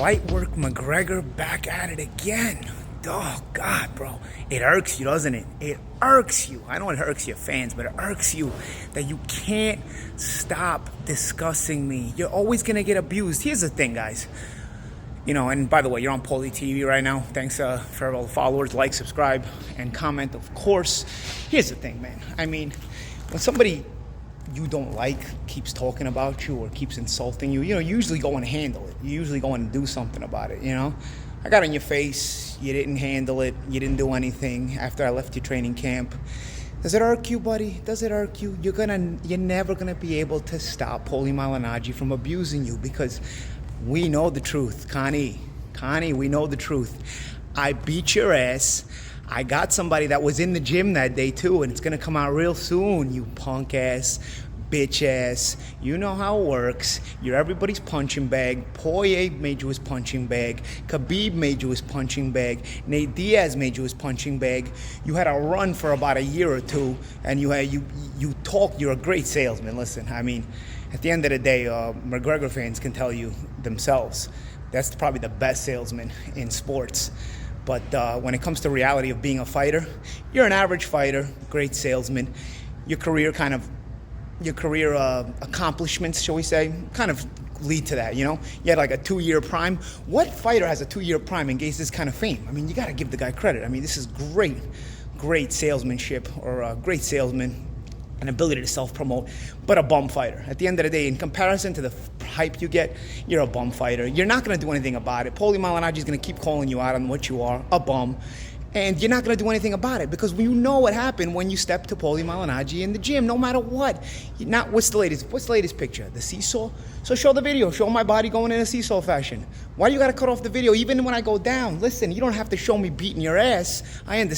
light work Mcgregor back at it again. Oh, God, bro. It irks you, doesn't it? It irks you. I know it irks your fans, but it irks you that you can't stop discussing me. You're always going to get abused. Here's the thing, guys. And by the way, you're on Paulie TV right now. Thanks for all the followers. Like, subscribe, and comment, of course. Here's the thing, man. I mean, when somebody you don't like keeps talking about you or keeps insulting you, you usually go and handle it. You usually go and do something about it, I got in your face. You didn't handle it. You didn't do anything after I left your training camp. Does it irk you, buddy? Does it irk you? You're never gonna be able to stop Paulie Malignaggi from abusing you because we know the truth, Connie, we know the truth. I beat your ass. I got somebody that was in the gym that day too, and it's gonna come out real soon, you punk ass, bitch ass. You know how it works. You're everybody's punching bag. Poirier made you his punching bag. Khabib made you his punching bag. Nate Diaz made you his punching bag. You had a run for about a year or two, and you talk. You're a great salesman. Listen, I mean, at the end of the day, McGregor fans can tell you themselves that's probably the best salesman in sports. But when it comes to reality of being a fighter, you're an average fighter, great salesman. Your career accomplishments, shall we say, kind of lead to that, You had like a 2-year prime. What fighter has a 2-year prime and gains this kind of fame? I mean, you got to give the guy credit. I mean, this is great salesmanship or a great salesman. An ability to self-promote, but a bum fighter. At the end of the day, in comparison to the hype you get, you're a bum fighter. You're not going to do anything about it. Paulie Malignaggi is going to keep calling you out on what you are, a bum. And you're not going to do anything about it because you know what happened when you stepped to Paulie Malignaggi in the gym, no matter what. What's the latest picture? The seesaw? So show the video. Show my body going in a seesaw fashion. Why do you got to cut off the video even when I go down? Listen, you don't have to show me beating your ass.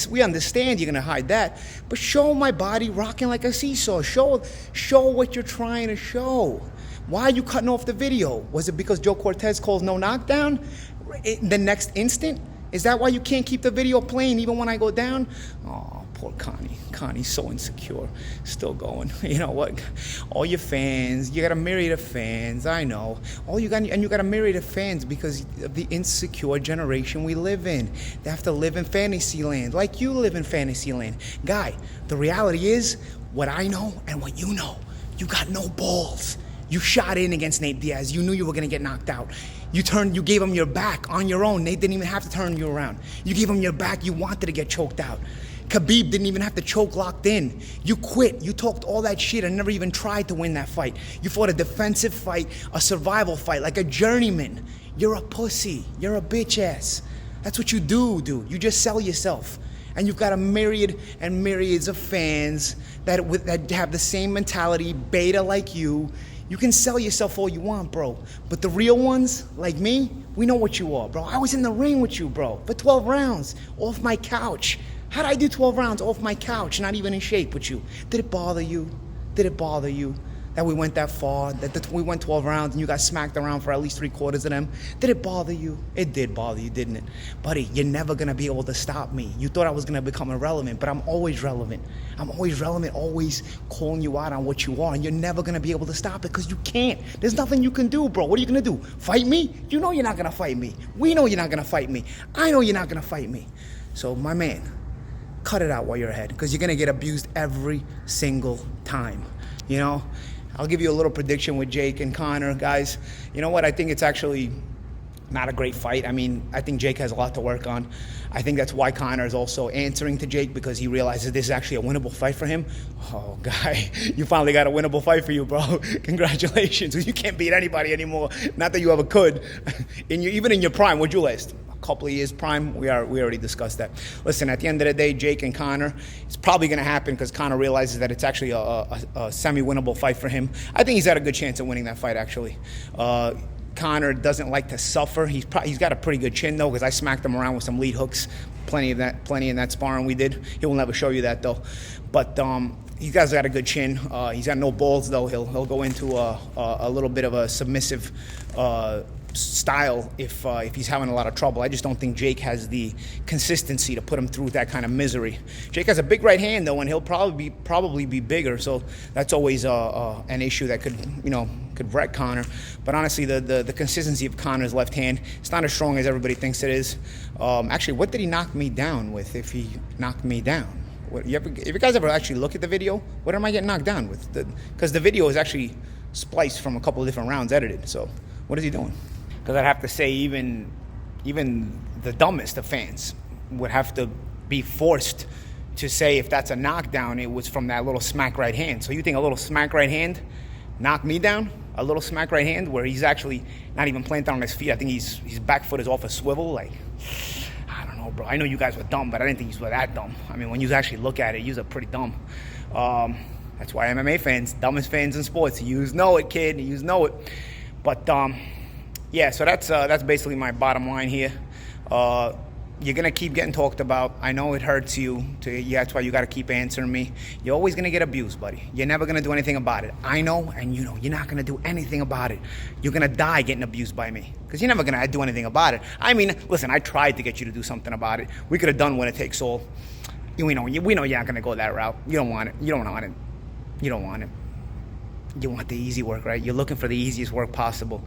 We understand you're going to hide that. But show my body rocking like a seesaw. Show what you're trying to show. Why are you cutting off the video? Was it because Joe Cortez calls no knockdown the next instant? Is that why you can't keep the video playing even when I go down? Oh, poor Connie. Connie's so insecure. Still going. You know what? All your fans, you got a myriad of fans, I know. You got a myriad of fans because of the insecure generation we live in. They have to live in fantasy land like you live in fantasy land. Guy, the reality is what I know and what you know. You got no balls. You shot in against Nate Diaz. You knew you were going to get knocked out. You gave him your back on your own. Nate didn't even have to turn you around. You gave him your back. You wanted to get choked out. Khabib didn't even have to choke locked in. You quit. You talked all that shit and never even tried to win that fight. You fought a defensive fight, a survival fight, like a journeyman. You're a pussy. You're a bitch ass. That's what you do, dude. You just sell yourself. And you've got a myriad and myriads of fans that have the same mentality, beta like you. You can sell yourself all you want, bro. But the real ones, like me, we know what you are, bro. I was in the ring with you, bro, for 12 rounds, off my couch. How'd I do 12 rounds off my couch, not even in shape with you? Did it bother you? Did it bother you that we went that far, that we went 12 rounds and you got smacked around for at least 3/4 of them? Did it bother you? It did bother you, didn't it? Buddy, you're never going to be able to stop me. You thought I was going to become irrelevant, but I'm always relevant. I'm always relevant, always calling you out on what you are, and you're never going to be able to stop it because you can't. There's nothing you can do, bro. What are you going to do? Fight me? You know you're not going to fight me. We know you're not going to fight me. I know you're not going to fight me. So, my man, cut it out while you're ahead because you're going to get abused every single time, I'll give you a little prediction with Jake and Conor. Guys, you know what? I think it's actually not a great fight. I mean, I think Jake has a lot to work on. I think that's why Conor is also answering to Jake because he realizes this is actually a winnable fight for him. Oh, guy, you finally got a winnable fight for you, bro. Congratulations. You can't beat anybody anymore. Not that you ever could. Even in your prime, what'd you last? Couple of years prime, we already discussed that. Listen, at the end of the day, Jake and Conor, it's probably going to happen because Conor realizes that it's actually a semi-winnable fight for him. I think he's had a good chance of winning that fight, actually. Conor doesn't like to suffer. He's got a pretty good chin, though, because I smacked him around with some lead hooks. Plenty in that sparring we did. He will never show you that, though. But he's got a good chin. He's got no balls, though. He'll go into a little bit of a submissive style if he's having a lot of trouble. I just don't think Jake has the consistency to put him through that kind of misery. Jake has a big right hand though, and he'll probably be bigger, so that's always an issue that could could wreck Conor. But honestly, the consistency of Conor's left hand, it's not as strong as everybody thinks it is. Actually, what did he knock me down with if he knocked me down? If you guys ever actually look at the video, what am I getting knocked down with? Because the video is actually spliced from a couple of different rounds edited. So what is he doing? Because I'd have to say even the dumbest of fans would have to be forced to say if that's a knockdown, it was from that little smack right hand. So you think a little smack right hand knocked me down? A little smack right hand where he's actually not even planted on his feet. I think his back foot is off a swivel. Like, I don't know, bro. I know you guys were dumb, but I didn't think you were that dumb. I mean, when you actually look at it, you are pretty dumb. That's why MMA fans, dumbest fans in sports. You know it, kid. You know it. But yeah, so that's basically my bottom line here. You're going to keep getting talked about. I know it hurts you. That's why you got to keep answering me. You're always going to get abused, buddy. You're never going to do anything about it. I know, and you know, you're not going to do anything about it. You're going to die getting abused by me because you're never going to do anything about it. I mean, listen, I tried to get you to do something about it. We could have done Winner Takes All. We know you're not going to go that route. You don't want it. You don't want it. You don't want it. You want the easy work, right? You're looking for the easiest work possible.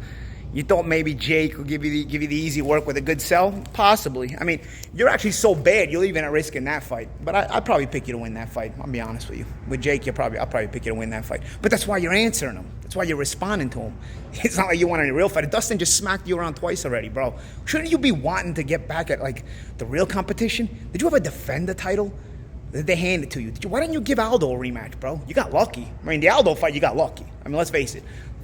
You thought maybe Jake would give you the easy work with a good sell? Possibly. I mean, you're actually so bad, you're even at risk in that fight. But I'd probably pick you to win that fight. I'll be honest with you. With Jake, I'll probably pick you to win that fight. But that's why you're answering him. That's why you're responding to him. It's not like you want any real fight. Dustin just smacked you around twice already, bro. Shouldn't you be wanting to get back at, like, the real competition? Did you ever defend the title? Did they hand it to you? Why didn't you give Aldo a rematch, bro? You got lucky. I mean, the Aldo fight, you got lucky. I mean, let's face it.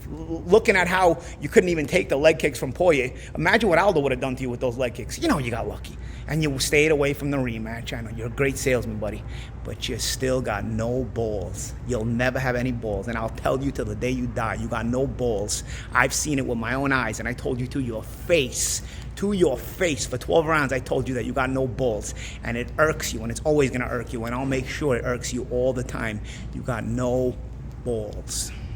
Looking at how you couldn't even take the leg kicks from Paulie, imagine what Aldo would have done to you with those leg kicks. You know you got lucky. And you stayed away from the rematch. I know you're a great salesman, buddy. But you still got no balls. You'll never have any balls. And I'll tell you till the day you die, you got no balls. I've seen it with my own eyes. And I told you to your face. To your face. For 12 rounds, I told you that you got no balls. And it irks you. And it's always going to irk you. And I'll make sure it irks you all the time. You got no balls.